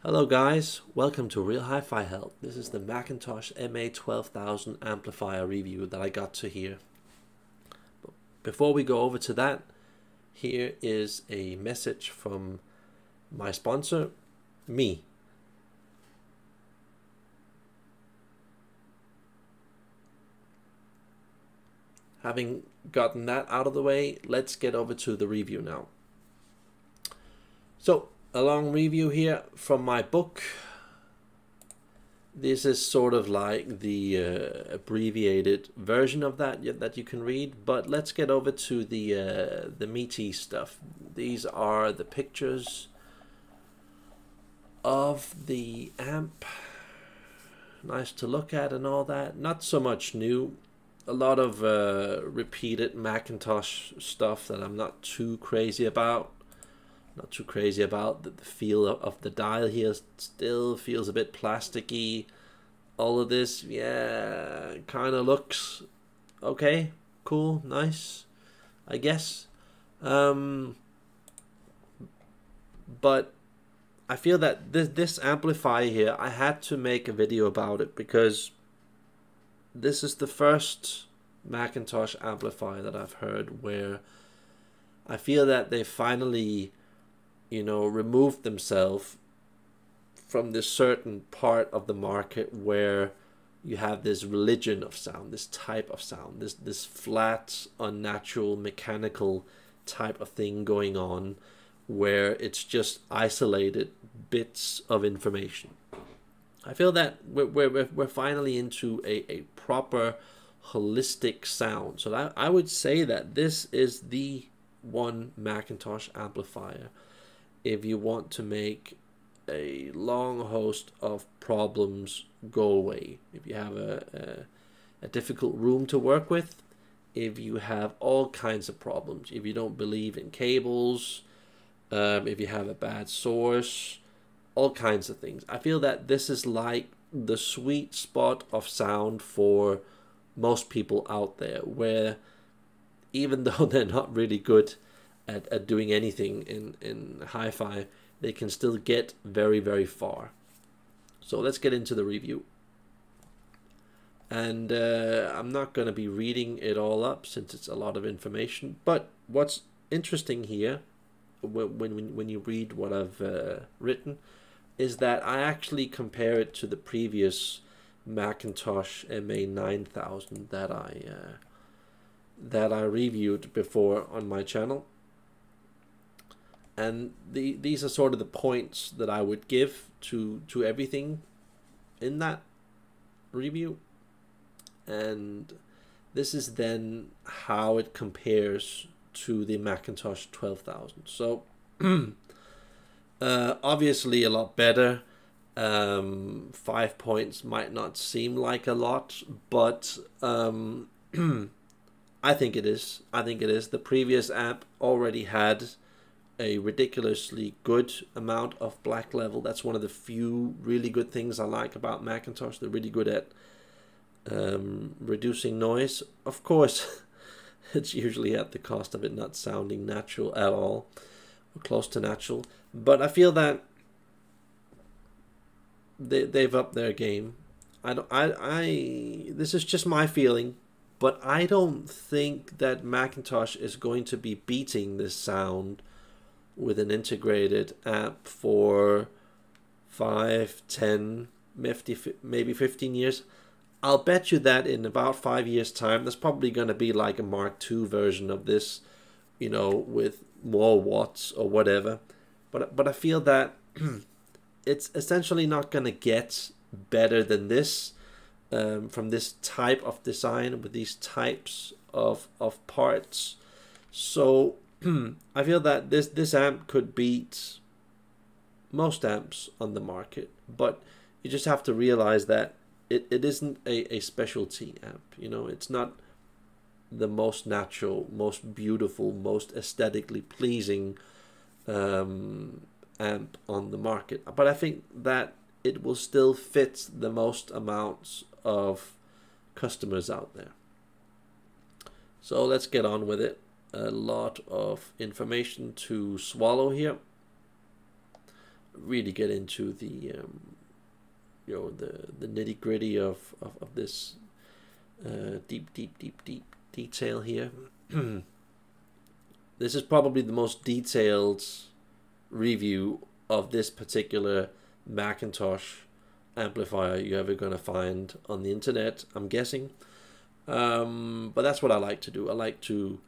Hello guys, welcome to Real Hi-Fi Help. This is the Mcintosh ma12000 amplifier review that I got to hear. Before we go over to that, here is a message from my sponsor, me. Having gotten that out of the way, let's get over to the review now. So, a long review here from my book. This is sort of like the abbreviated version of that that you can read, but let's get over to the meaty stuff. These are the pictures of the amp. Nice to look at and all that. Not so much new. A lot of repeated Mcintosh stuff that I'm not too crazy about. Not too crazy about. The feel of the dial here still feels a bit plasticky. All of this, yeah, kind of looks okay, cool, nice, I guess. But I feel that this amplifier here, I had to make a video about it because this is the first Mcintosh amplifier that I've heard where I feel that they finally, you know, removed themselves from this certain part of the market where you have this religion of sound, this type of sound, this flat, unnatural, mechanical type of thing going on where it's just isolated bits of information. I feel that we're finally into a proper holistic sound. So I would say that this is the one Mcintosh amplifier if you want to make a long host of problems go away. If you have a difficult room to work with, if you have all kinds of problems, if you don't believe in cables, if you have a bad source, all kinds of things. I feel that this is like the sweet spot of sound for most people out there, where even though they're not really good at doing anything in hi-fi, they can still get very, very far. So let's get into the review. And I'm not going to be reading it all up since it's a lot of information. But what's interesting here, when you read what I've written, is that I actually compare it to the previous Mcintosh ma12000 that I reviewed before on my channel. And these are sort of the points that I would give to everything in that review. And this is then how it compares to the Mcintosh 12000. So obviously a lot better. 5 points might not seem like a lot, but I think it is. I think it is. The previous amp already had a ridiculously good amount of black level. That's one of the few really good things I like about Mcintosh. They're really good at reducing noise. Of course, it's usually at the cost of it not sounding natural at all, or close to natural. But I feel that they've upped their game. This is just my feeling, but I don't think that Mcintosh is going to be beating this sound with an integrated amp for 5, 10, maybe 15 years. I'll bet you that in about 5 years' time, there's probably going to be like a Mark II version of this, you know, with more watts or whatever. But I feel that it's essentially not going to get better than this from this type of design with these types of parts. So I feel that this amp could beat most amps on the market, but you just have to realize that it isn't a specialty amp. You know, it's not the most natural, most beautiful, most aesthetically pleasing amp on the market. But I think that it will still fit the most amounts of customers out there. So let's get on with it. A lot of information to swallow here. really get into the you know, the nitty gritty of this deep detail here. This is probably the most detailed review of this particular Mcintosh amplifier you're ever going to find on the internet, I'm guessing. But that's what I like to do. I like to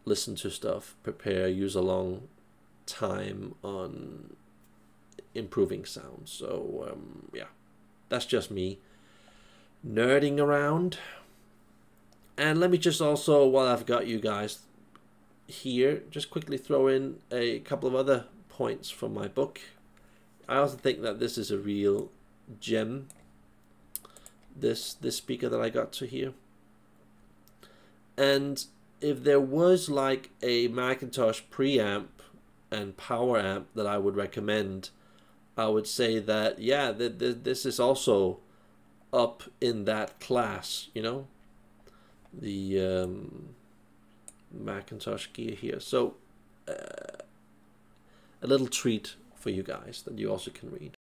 listen to stuff, prepare, use a long time on improving sound. So yeah, that's just me nerding around. And let me just also, while I've got you guys here, just quickly throw in a couple of other points from my book. I also think that this is a real gem, this speaker that I got to here. And if there was like a Mcintosh preamp and power amp that I would recommend, I would say that, yeah, this is also up in that class, you know, the Mcintosh gear here. So a little treat for you guys that you also can read.